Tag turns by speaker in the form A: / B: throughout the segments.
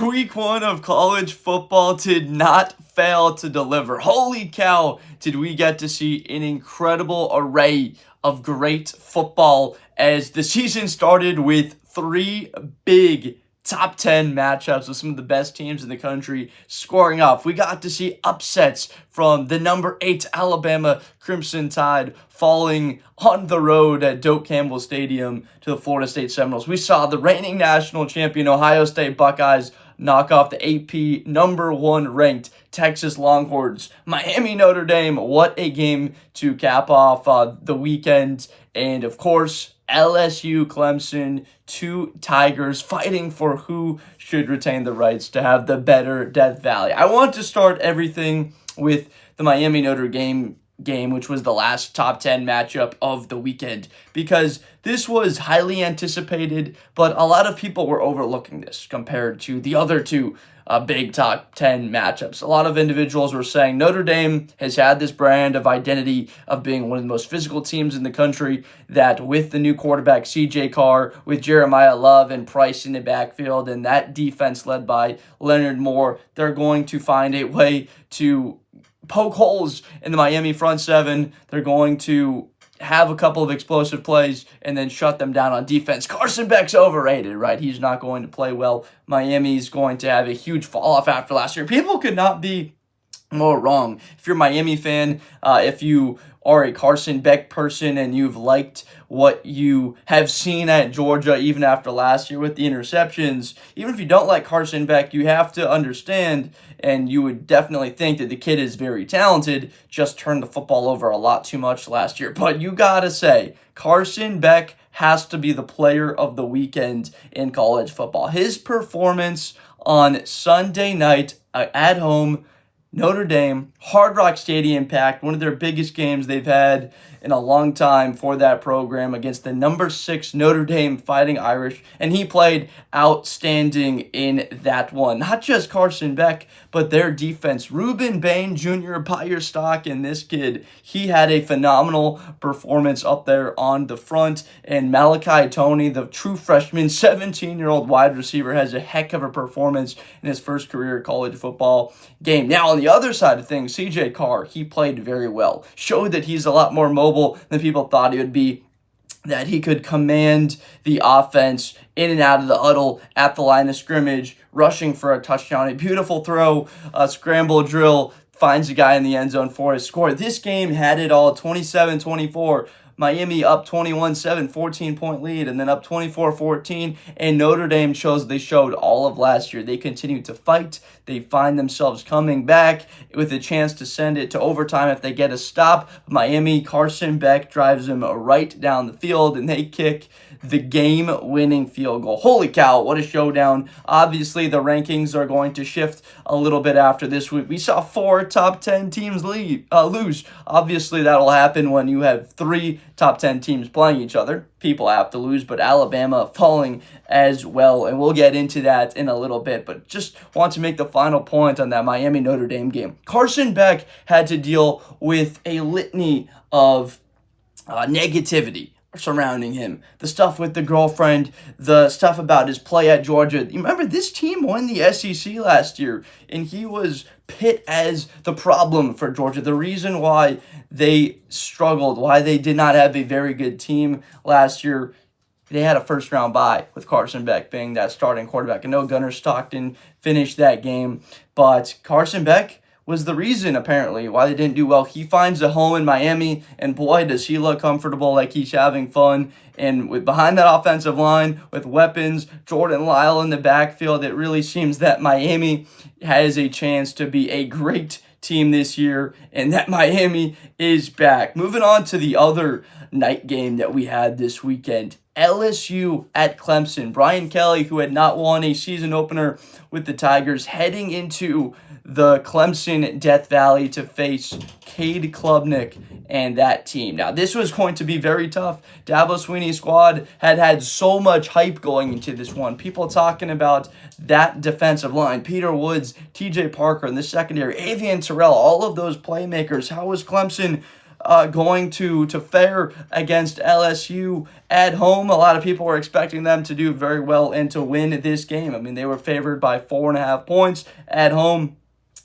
A: Week 1 of college football did not fail to deliver. Holy cow, did we get to see an incredible array of great football as the season started with 3 big top 10 matchups with some of the best teams in the country scoring off. We got to see upsets from the number 8 Alabama Crimson Tide falling on the road at Doak Campbell Stadium to the Florida State Seminoles. We saw the reigning national champion Ohio State Buckeyes knock off the AP number 1 ranked Texas Longhorns. Miami Notre Dame, what a game to cap off the weekend. And of course, LSU Clemson, 2 Tigers fighting for who should retain the rights to have the better Death Valley. I want to start everything with the Miami Notre Dame game, which was the last top 10 matchup of the weekend, because this was highly anticipated, but a lot of people were overlooking this compared to the other 2 big top 10 matchups. A lot of individuals were saying Notre Dame has had this brand of identity of being one of the most physical teams in the country, that with the new quarterback CJ Carr, with Jeremiyah Love and Price in the backfield, and that defense led by Leonard Moore, they're going to find a way to poke holes in the Miami front 7. They're going to have a couple of explosive plays and then shut them down on defense. Carson Beck's overrated, right? He's not going to play well. Miami's going to have a huge fall off after last year. People could not be more wrong. If you're a Miami fan, if you are a Carson Beck person and you've liked what you have seen at Georgia even after last year with the interceptions, even if you don't like Carson Beck, you have to understand, and you would definitely think that the kid is very talented, just turned the football over a lot too much last year. But you gotta say, Carson Beck has to be the player of the weekend in college football. His performance on Sunday night at home, Notre Dame, Hard Rock Stadium packed, one of their biggest games they've had in a long time for that program against the number 6 Notre Dame Fighting Irish, and he played outstanding in that one. Not just Carson Beck, but their defense. Ruben Bain Jr., buy your stock in this kid. He had a phenomenal performance up there on the front, and Malachi Toney, the true freshman, 17-year-old wide receiver, has a heck of a performance in his first career college football game. Now, on the other side of things, CJ Carr, he played very well. Showed that he's a lot more mobile than people thought he would be, that he could command the offense in and out of the huddle at the line of scrimmage, rushing for a touchdown, a beautiful throw, a scramble drill, finds a guy in the end zone for a score. This game had it all, 27-24. Miami up 21-7, 14-point lead, and then up 24-14, and Notre Dame they showed all of last year. They continue to fight. They find themselves coming back with a chance to send it to overtime if they get a stop. Miami, Carson Beck drives them right down the field, and they kick the game-winning field goal. Holy cow, what a showdown. Obviously, the rankings are going to shift a little bit after this week. We saw 4 top 10 teams lose. Obviously, that'll happen when you have 3 top 10 teams playing each other. People have to lose, but Alabama falling as well, and we'll get into that in a little bit. But just want to make the final point on that Miami Notre Dame game. Carson Beck had to deal with a litany of negativity surrounding him. The stuff with the girlfriend, the stuff about his play at Georgia. You remember, this team won the SEC last year, and he was put as the problem for Georgia. The reason why they struggled, why they did not have a very good team last year, they had a first-round bye with Carson Beck being that starting quarterback. I know Gunnar Stockton finished that game, but Carson Beck was the reason, apparently, why they didn't do well. He finds a home in Miami, and boy, does he look comfortable, like he's having fun. And with behind that offensive line, with weapons, Jordan Lyle in the backfield, it really seems that Miami has a chance to be a great team this year, and that Miami is back. Moving on to the other night game that we had this weekend. LSU at Clemson. Brian Kelly, who had not won a season opener with the Tigers, heading into the Clemson Death Valley to face Cade Klubnik and that team. Now, this was going to be very tough. Dabo Swinney's squad had so much hype going into this one. People talking about that defensive line. Peter Woods, TJ Parker in the secondary, Avian Terrell, all of those playmakers. How was Clemson going to fare against LSU at home. A lot of people were expecting them to do very well and to win this game. I mean, they were favored by 4.5 points at home,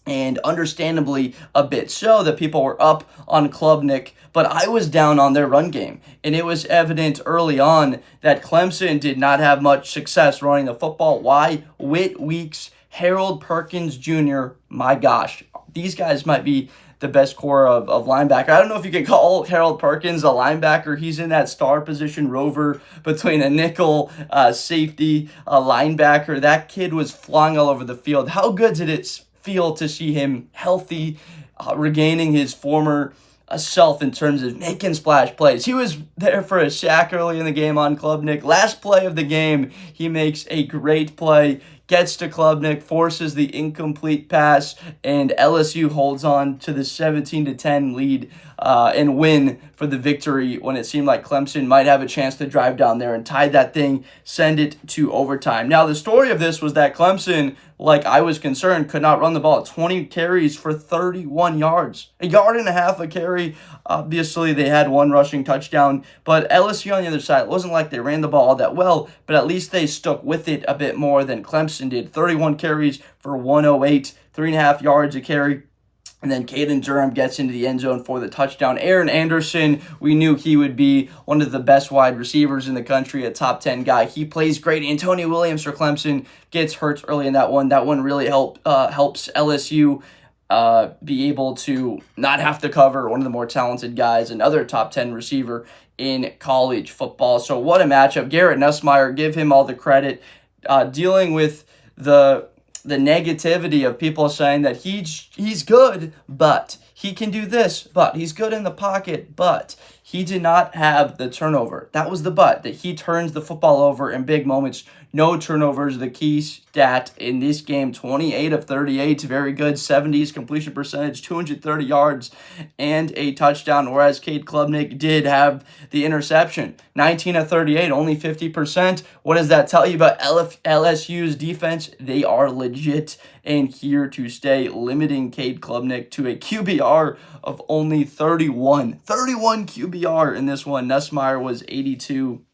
A: and understandably a bit so that people were up on Klubnik, but I was down on their run game. And it was evident early on that Clemson did not have much success running the football. Why? Whit Weeks, Harold Perkins Jr., my gosh, these guys might be the best core of linebacker. I don't know if you can call Harold Perkins a linebacker. He's in that star position rover between a nickel, safety, a linebacker. That kid was flying all over the field. How good did it feel to see him healthy, regaining his former self in terms of making splash plays? He was there for a sack early in the game on Klubnik. Last play of the game, he makes a great play, gets to Klubnik, forces the incomplete pass, and LSU holds on to the 17-10 lead and win for the victory when it seemed like Clemson might have a chance to drive down there and tie that thing, send it to overtime. Now, the story of this was that Clemson, like I was concerned, could not run the ball. 20 carries for 31 yards. 1.5 yards a carry. Obviously, they had one rushing touchdown, but LSU on the other side, it wasn't like they ran the ball all that well, but at least they stuck with it a bit more than Clemson did. 31 carries for 108, 3.5 yards a carry. And then Caden Durham gets into the end zone for the touchdown. Aaron Anderson, we knew he would be one of the best wide receivers in the country, a top 10 guy. He plays great. Antonio Williams for Clemson gets hurt early in that one. That one really helps LSU be able to not have to cover one of the more talented guys, another top 10 receiver in college football. So what a matchup. Garrett Nussmeier, give him all the credit, dealing with the negativity of people saying that he's good, but he can do this, but he's good in the pocket, but he did not have the turnover. That was the but, that he turns the football over in big moments. No turnovers, the key stat in this game, 28 of 38, very good, 70s completion percentage, 230 yards, and a touchdown, whereas Cade Klubnik did have the interception. 19 of 38, only 50%. What does that tell you about LSU's defense? They are legit and here to stay, limiting Cade Klubnik to a QBR of only 31. 31 QBR in this one. Nussmeier was 82.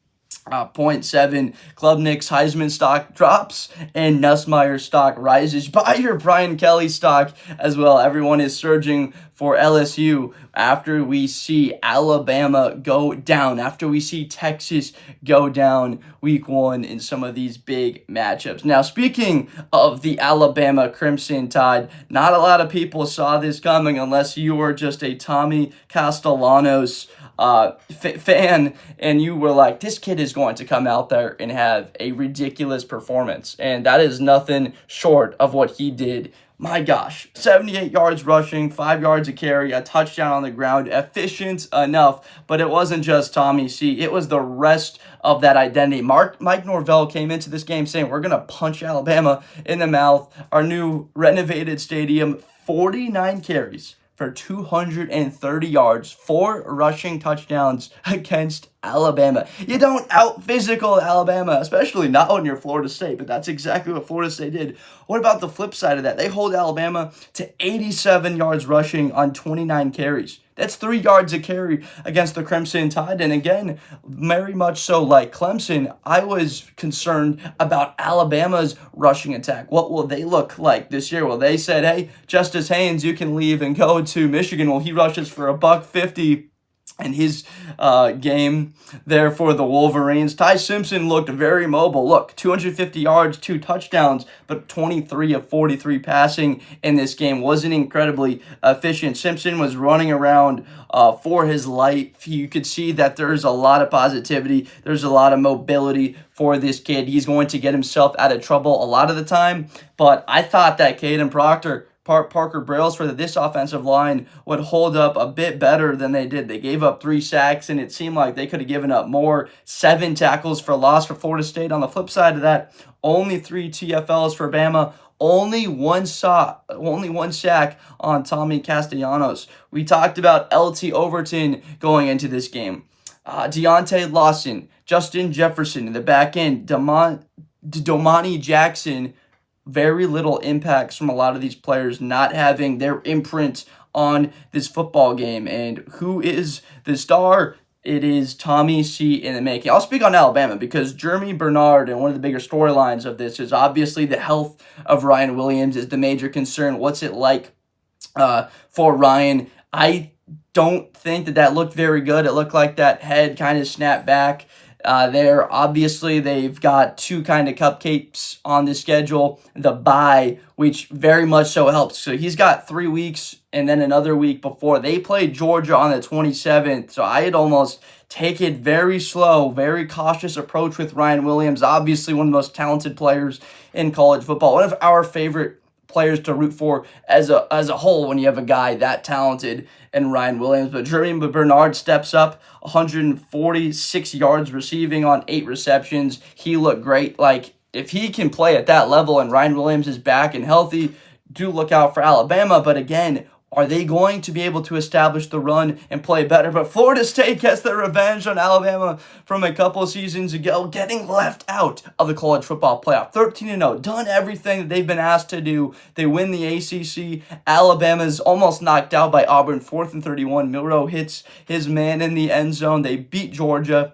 A: 0.7. Klubnik's Heisman stock drops and Nussmeier's stock rises. Buy your Brian Kelly stock as well. Everyone is surging for LSU after we see Alabama go down, after we see Texas go down week 1 in some of these big matchups. Now, speaking of the Alabama Crimson Tide, not a lot of people saw this coming unless you were just a Tommy Castellanos fan, and you were like, this kid is going to come out there and have a ridiculous performance, and that is nothing short of what he did. My gosh, 78 yards rushing, 5 yards a carry, a touchdown on the ground, efficient enough, but it wasn't just Tommy C. It was the rest of that identity. Mike Norvell came into this game saying, we're going to punch Alabama in the mouth. Our new renovated stadium, 49 carries for 230 yards, 4 rushing touchdowns against Alabama. You don't out-physical Alabama, especially not on your Florida State, but that's exactly what Florida State did. What about the flip side of that? They hold Alabama to 87 yards rushing on 29 carries. That's 3 yards a carry against the Crimson Tide. And again, very much so like Clemson, I was concerned about Alabama's rushing attack. What will they look like this year? Well, they said, hey, Justice Haynes, you can leave and go to Michigan. Well, he rushes for $150 in his game there for the Wolverines. Ty Simpson looked very mobile. Look, 250 yards, 2 touchdowns, but 23 of 43 passing in this game. Wasn't incredibly efficient. Simpson was running around for his life. You could see that there's a lot of positivity. There's a lot of mobility for this kid. He's going to get himself out of trouble a lot of the time, but I thought that Caden Proctor, Parker Brailsford, this offensive line would hold up a bit better than they did. They gave up 3 sacks, and it seemed like they could have given up more. 7 tackles for loss for Florida State. On the flip side of that, only 3 TFLs for Bama. Only one sack on Tommy Castellanos. We talked about LT Overton going into this game. Deontay Lawson, Justin Jefferson in the back end, Domani Jackson. Very little impacts from a lot of these players not having their imprint on this football game. And who is the star? It is Tommy C in the making. I'll speak on Alabama because Jeremy Bernard, and one of the bigger storylines of this is obviously the health of Ryan Williams is the major concern. What's it like for Ryan? I don't think that looked very good. It looked like that head kind of snapped back there. Obviously, they've got two kind of cupcakes on the schedule. The bye, which very much so helps. So he's got 3 weeks and then another week before. They play Georgia on the 27th. So I'd almost take it very slow, very cautious approach with Ryan Williams. Obviously, one of the most talented players in college football. One of our favorite players to root for as a whole when you have a guy that talented and Ryan Williams. But Jeremy Bernard steps up, 146 yards receiving on 8 receptions. He looked great. Like, if he can play at that level and Ryan Williams is back and healthy, do look out for Alabama. But again, are they going to be able to establish the run and play better? But Florida State gets their revenge on Alabama from a couple of seasons ago, getting left out of the college football playoff. 13-0, done everything that they've been asked to do. They win the ACC. Alabama's almost knocked out by Auburn, 4th and 31. Milroe hits his man in the end zone. They beat Georgia.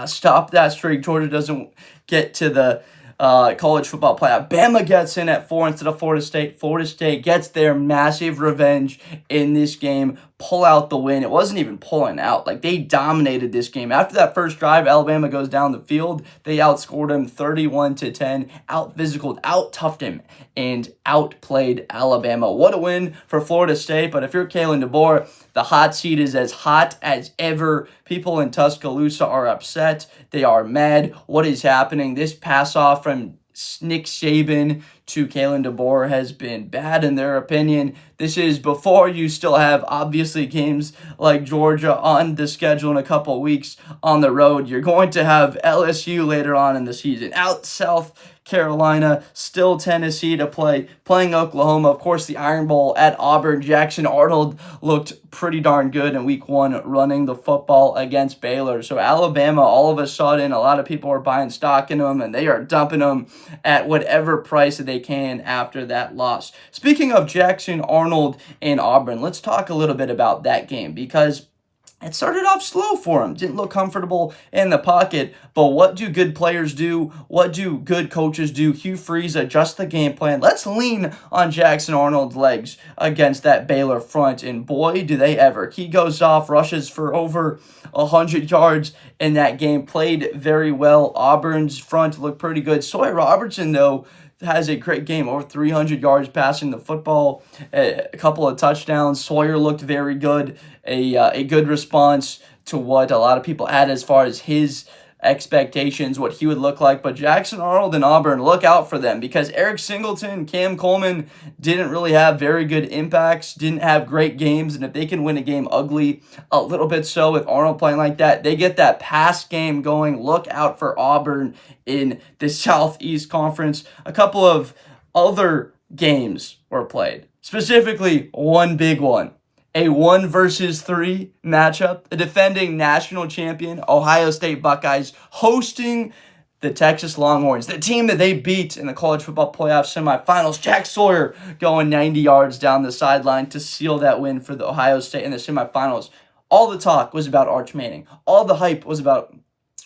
A: Stop that streak. Georgia doesn't get to the college football playoff. Bama gets in at 4 instead of Florida State. Florida State gets their massive revenge in this game, pull out the win. It wasn't even pulling out. Like, they dominated this game. After that first drive, Alabama goes down the field. They outscored him 31-10, out-physicaled, out-toughed him, and outplayed Alabama. What a win for Florida State. But if you're Kalen DeBoer, the hot seat is as hot as ever. People in Tuscaloosa are upset. They are mad. What is happening? This pass-off from Nick Saban to Kalen DeBoer has been bad in their opinion. This is before you still have, obviously, games like Georgia on the schedule in a couple weeks on the road. You're going to have LSU later on in the season. Out South Carolina, still Tennessee to play, playing Oklahoma. Of course, the Iron Bowl at Auburn. Jackson Arnold looked pretty darn good in week 1 running the football against Baylor. So Alabama, all of a sudden, a lot of people are buying stock in them, and they are dumping them at whatever price that they can after that loss. Speaking of Jackson Arnold and Auburn, let's talk a little bit about that game because it started off slow for him. Didn't look comfortable in the pocket. But what do good players do? What do good coaches do? Hugh Freeze adjusts the game plan. Let's lean on Jackson Arnold's legs against that Baylor front. And boy, do they ever. He goes off, rushes for over 100 yards in that game. Played very well. Auburn's front looked pretty good. Sawyer Robertson, though, has a great game, over 300 yards passing the football, a couple of touchdowns. Sawyer looked very good, a good response to what a lot of people had as far as his expectations, what he would look like. But Jackson Arnold and Auburn, look out for them because Eric Singleton, Cam Coleman didn't really have very good impacts, didn't have great games. And if they can win a game ugly, a little bit so with Arnold playing like that, they get that pass game going. Look out for Auburn in the Southeast Conference. A couple of other games were played, specifically one big one. A 1 versus 3 matchup. The defending national champion Ohio State Buckeyes hosting the Texas Longhorns, the team that they beat in the college football playoff semifinals. Jack Sawyer going 90 yards down the sideline to seal that win for the Ohio State in the semifinals. All the talk was about Arch Manning. All the hype was about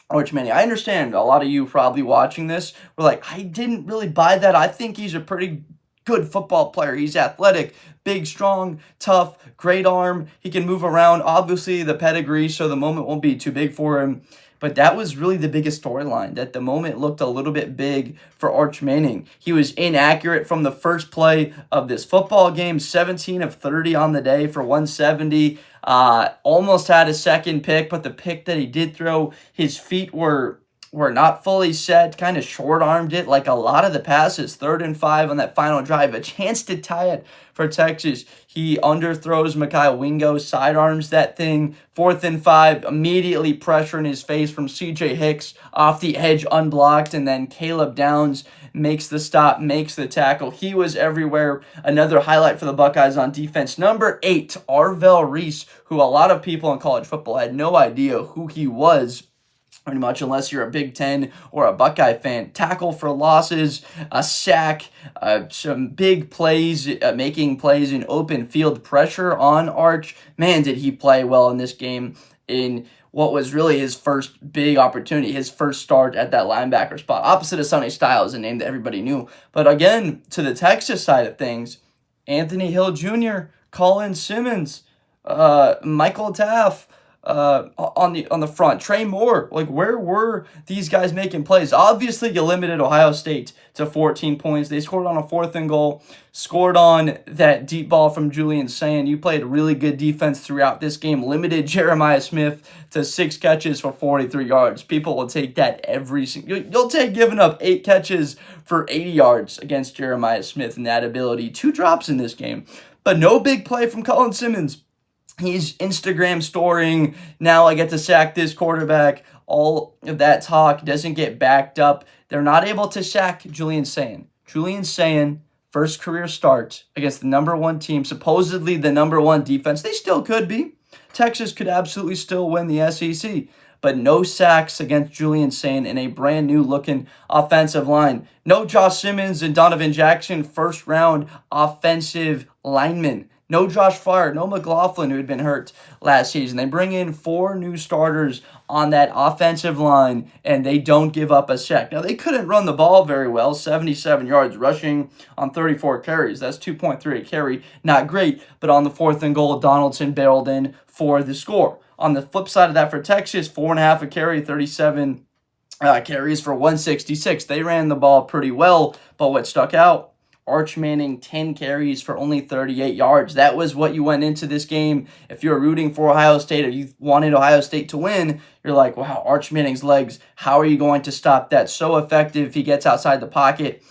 A: Arch Manning. I understand a lot of you probably watching this were like, I didn't really buy that. I think he's a pretty good football player. He's athletic, big, strong, tough, great arm. He can move around. Obviously, the pedigree, so the moment won't be too big for him. But that was really the biggest storyline, that the moment looked a little bit big for Arch Manning. He was inaccurate from the first play of this football game, 17 of 30 on the day for 170. Almost had a second pick, but the pick that he did throw, his feet were not fully set, kind of short-armed it like a lot of the passes. 3rd and 5 on that final drive, a chance to tie it for Texas. He underthrows Mekhi Wingo, sidearms that thing. 4th and 5, immediately pressure in his face from CJ Hicks off the edge unblocked, and then Caleb Downs makes the stop, makes the tackle. He was everywhere. Another highlight for the Buckeyes on defense. Number 8, Arvell Reese, who a lot of people in college football had no idea who he was. pretty much, unless you're a Big Ten or a Buckeye fan. Tackle for losses, a sack, some big plays, making plays in open field, pressure on Arch. Man, did he play well in this game in what was really his first big opportunity, his first start at that linebacker spot. Opposite of Sonny Styles, a name that everybody knew. But again, to the Texas side of things, Anthony Hill Jr., Colin Simmons, Michael Taff, on the front. Trey Moore, like, where were these guys making plays? Obviously, you limited Ohio State to 14 points. They scored on a 4th and goal, scored on that deep ball from Julian Sayin. You played really good defense throughout this game, limited Jeremiah Smith to 6 catches for 43 yards. People will take that every single. You'll take giving up 8 catches for 80 yards against Jeremiah Smith and that ability. 2 drops in this game, but no big play from Colin Simmons. He's Instagram storying, now I get to sack this quarterback. All of that talk doesn't get backed up. They're not able to sack Julian Sayin. Julian Sayin, first career start against the number 1 team, supposedly the number 1 defense. They still could be. Texas could absolutely still win the SEC. But no sacks against Julian Sayin in a brand new looking offensive line. No Josh Simmons and Donovan Jackson, first round offensive linemen. No Josh Fire, no McLaughlin, who had been hurt last season. They bring in 4 new starters on that offensive line, and they don't give up a sack. Now, they couldn't run the ball very well, 77 yards rushing on 34 carries. That's 2.3 a carry. Not great, but on the 4th and goal, Donaldson barreled in for the score. On the flip side of that for Texas, 4.5 a carry, 37 carries for 166. They ran the ball pretty well, but what stuck out, Arch Manning, 10 carries for only 38 yards. That was what you went into this game. If you were rooting for Ohio State or you wanted Ohio State to win, you're like, wow, Arch Manning's legs, how are you going to stop that? So effective if he gets outside the pocket.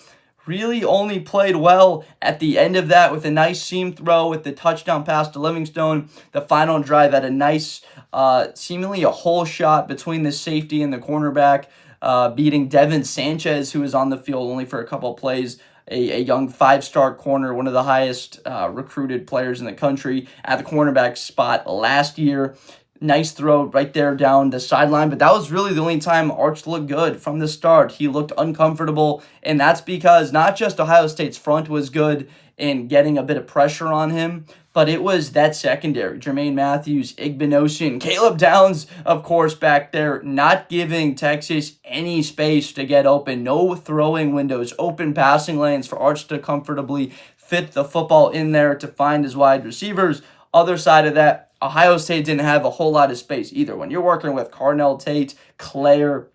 A: Really only played well at the end of that with a nice seam throw with the touchdown pass to Livingstone. The final drive had a nice, seemingly a hole shot between the safety and the cornerback, beating Devin Sanchez, who was on the field only for a couple of plays. A young 5-star corner, one of the highest recruited players in the country at the cornerback spot last year. Nice throw right there down the sideline, but that was really the only time Arch looked good from the start. He looked uncomfortable, and that's because not just Ohio State's front was good in getting a bit of pressure on him, but it was that secondary. Jermaine Matthews, Igbenogson, Caleb Downs, of course, back there, not giving Texas any space to get open. No throwing windows, open passing lanes for Arch to comfortably fit the football in there to find his wide receivers. Other side of that, Ohio State didn't have a whole lot of space either. When you're working with Carnell Tate, Claire,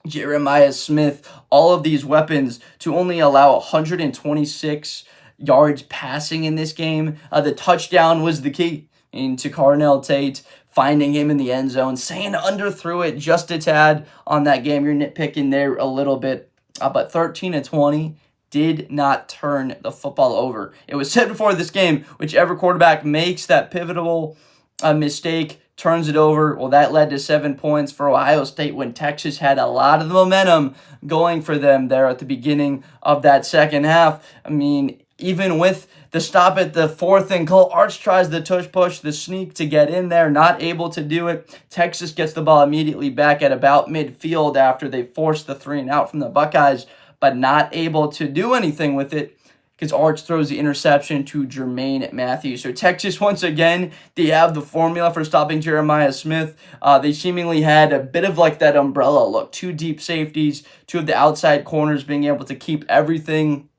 A: Jeremiah Smith, all of these weapons, to only allow 126 yards passing in this game, the touchdown was the key into Carnell Tate, finding him in the end zone. Sayin underthrew it just a tad on that game. You're nitpicking there a little bit, but 13-20. Did not turn the football over. It was said before this game, whichever quarterback makes that pivotal mistake, turns it over. Well, that led to 7 points for Ohio State when Texas had a lot of the momentum going for them there at the beginning of that second half. I mean, even with the stop at the 4th and goal, Arch tries the tush push, the sneak to get in there, not able to do it. Texas gets the ball immediately back at about midfield after they forced the 3 and out from the Buckeyes, but not able to do anything with it because Arch throws the interception to Jermaine Matthews. So Texas, once again, they have the formula for stopping Jeremiah Smith. They seemingly had a bit of like that umbrella look. 2 deep safeties, 2 of the outside corners being able to keep everything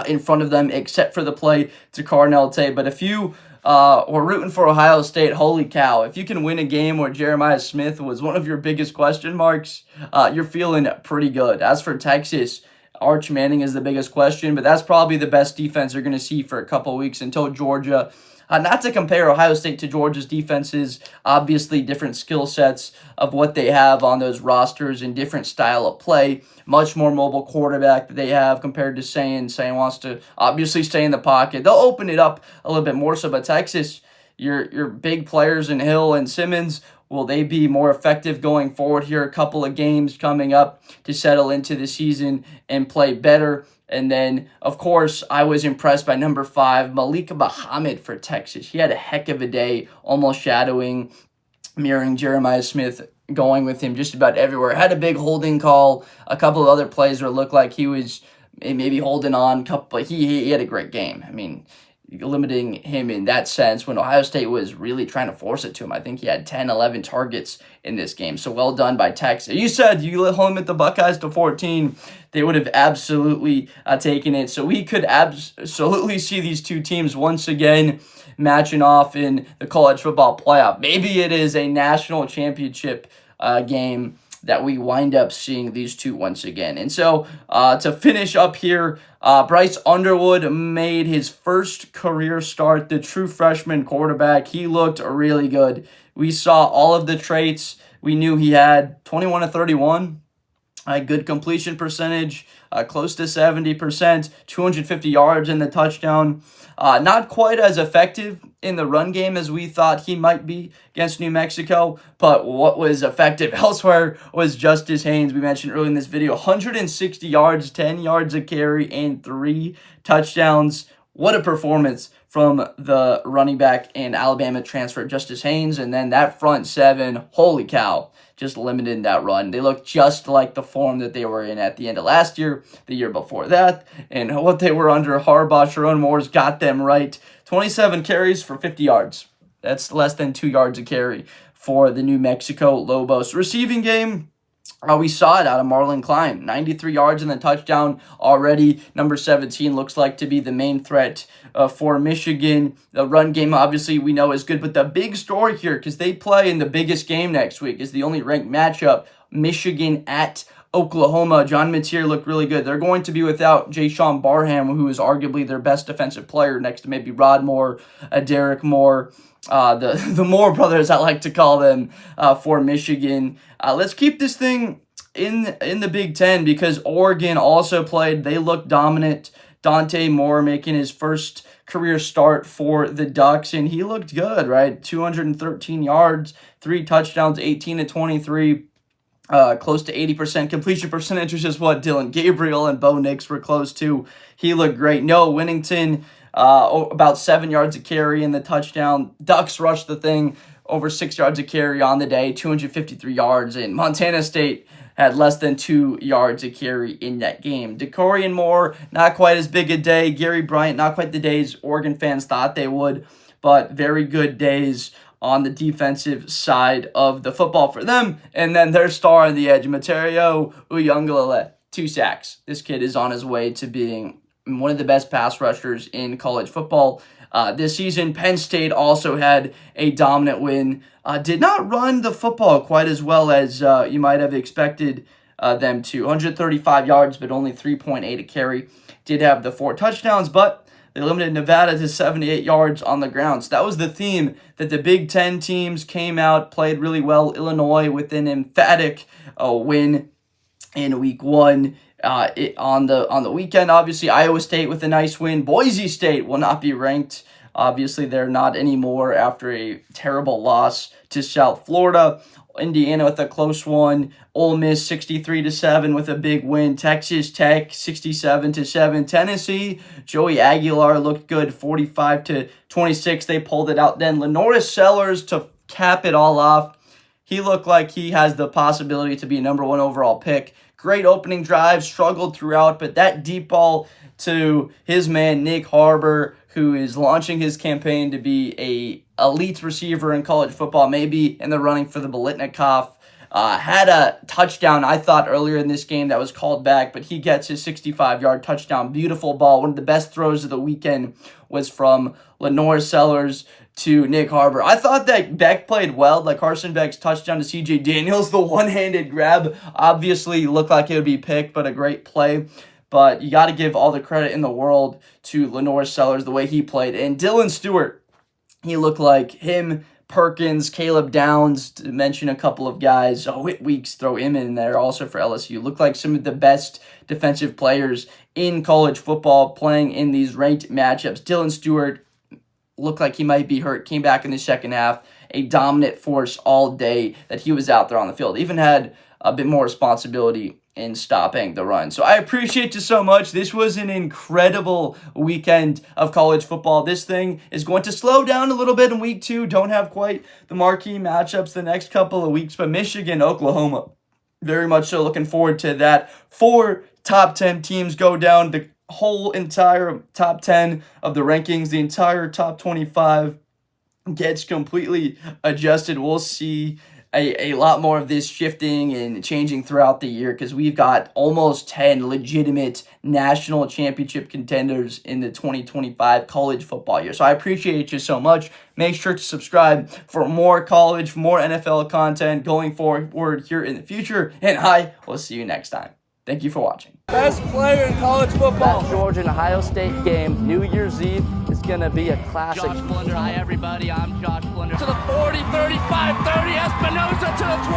A: in front of them except for the play to Carnell Tate. But if you were rooting for Ohio State, holy cow, if you can win a game where Jeremiah Smith was one of your biggest question marks, you're feeling pretty good. As for Texas, Arch Manning is the biggest question, but that's probably the best defense you're going to see for a couple weeks until Georgia. Not to compare Ohio State to Georgia's defenses, obviously different skill sets of what they have on those rosters and different style of play. Much more mobile quarterback that they have compared to Sayin. Sayin wants to obviously stay in the pocket. They'll open it up a little bit more so, but Texas, your big players in Hill and Simmons, will they be more effective going forward here? A couple of games coming up to settle into the season and play better. And then, of course, I was impressed by number 5, Malik Muhammad for Texas. He had a heck of a day, almost mirroring Jeremiah Smith going with him just about everywhere. Had a big holding call, a couple of other plays where it looked like he was maybe holding on, but he had a great game. I mean, limiting him in that sense when Ohio State was really trying to force it to him. I think he had 10, 11 targets in this game. So well done by Texas. You said you limit the Buckeyes to 14. They would have absolutely taken it. So we could absolutely see these two teams once again matching off in the college football playoff. Maybe it is a national championship game that we wind up seeing these two once again. And so to finish up here, Bryce Underwood made his first career start, the true freshman quarterback. He looked really good. We saw all of the traits we knew he had. 21 to 31, a good completion percentage, close to 70%, 250 yards in the touchdown. Not quite as effective in the run game as we thought he might be against New Mexico, but what was effective elsewhere was Justice Haynes. We mentioned earlier in this video, 160 yards, 10 yards a carry, and 3 touchdowns. What a performance from the running back and Alabama transfer, Justice Haynes, and then that front seven, holy cow, just limited that run. They look just like the form that they were in at the end of last year, the year before that, and what they were under Harbaugh. Sharon Moore's got them right. 27 carries for 50 yards. That's less than 2 yards a carry for the New Mexico Lobos. Receiving game, we saw it out of Marlon Klein. 93 yards in the touchdown already. Number 17 looks like to be the main threat for Michigan. The run game, obviously, we know is good. But the big story here, because they play in the biggest game next week, is the only ranked matchup, Michigan at Oklahoma. John Matier looked really good. They're going to be without Jayshon Barham, who is arguably their best defensive player, next to maybe Rod Moore, Derek Moore, the Moore brothers, I like to call them, for Michigan. Let's keep this thing in the Big Ten, because Oregon also played. They looked dominant. Dante Moore making his first career start for the Ducks, and he looked good, right? 213 yards, 3 touchdowns, 18 to 23. Close to 80% completion percentage, which is what Dylan Gabriel and Bo Nix were close to. He looked great. Noah Winnington, about 7 yards a carry in the touchdown. Ducks rushed the thing, over 6 yards a carry on the day, 253 yards. And Montana State had less than 2 yards a carry in that game. DeCorian Moore, not quite as big a day. Gary Bryant, not quite the days Oregon fans thought they would, but very good days on the defensive side of the football for them. And then their star on the edge, Materio Uiagalelei, 2 sacks. This kid is on his way to being one of the best pass rushers in college football this season. Penn State also had a dominant win. Did not run the football quite as well as you might have expected them to. 135 yards, but only 3.8 a carry. Did have the 4 touchdowns, but they limited Nevada to 78 yards on the ground. So that was the theme, that the Big Ten teams came out, played really well. Illinois with an emphatic win in week 1. On the weekend, obviously, Iowa State with a nice win. Boise State will not be ranked. Obviously, they're not anymore after a terrible loss to South Florida. Indiana with a close one. Ole Miss 63-7 with a big win. Texas Tech 67-7. Tennessee, Joey Aguilar looked good, 45-26. They pulled it out. Then Lenoris Sellers to cap it all off. He looked like he has the possibility to be a number 1 overall pick. Great opening drive, struggled throughout, but that deep ball to his man Nick Harbor, who is launching his campaign to be a elite receiver in college football, maybe in the running for the Biletnikoff. Had a touchdown, I thought, earlier in this game that was called back, but he gets his 65-yard touchdown. Beautiful ball. One of the best throws of the weekend was from Lenoir Sellers to Nick Harbor. I thought that Beck played well, like Carson Beck's touchdown to CJ Daniels, the one-handed grab, obviously looked like it would be picked, but a great play. But you got to give all the credit in the world to Lenoir Sellers, the way he played. And Dylan Stewart, he looked like him, Perkins, Caleb Downs, to mention a couple of guys. Whit Weeks, throw him in there also for LSU. Looked like some of the best defensive players in college football playing in these ranked matchups. Dylan Stewart looked like he might be hurt, came back in the second half, a dominant force all day that he was out there on the field. Even had a bit more responsibility in stopping the run. So I appreciate you so much. This was an incredible weekend of college football. This thing is going to slow down a little bit in week 2. Don't have quite the marquee matchups the next couple of weeks, but Michigan, Oklahoma, very much so looking forward to that. 4 top 10 teams go down. The whole entire top 10 of the rankings, the entire top 25 gets completely adjusted. We'll see a lot more of this shifting and changing throughout the year because we've got almost 10 legitimate national championship contenders in the 2025 college football year. So I appreciate you so much. Make sure to subscribe for more college, more NFL content going forward here in the future. And I will see you next time. Thank you for watching.
B: Best player in college football.
C: That Georgia and Ohio State game, New Year's Eve, is going to be a classic.
D: Josh Blunder, hi everybody, I'm Josh Blunder.
B: To the 40, 35, 30, Espinosa to the 20.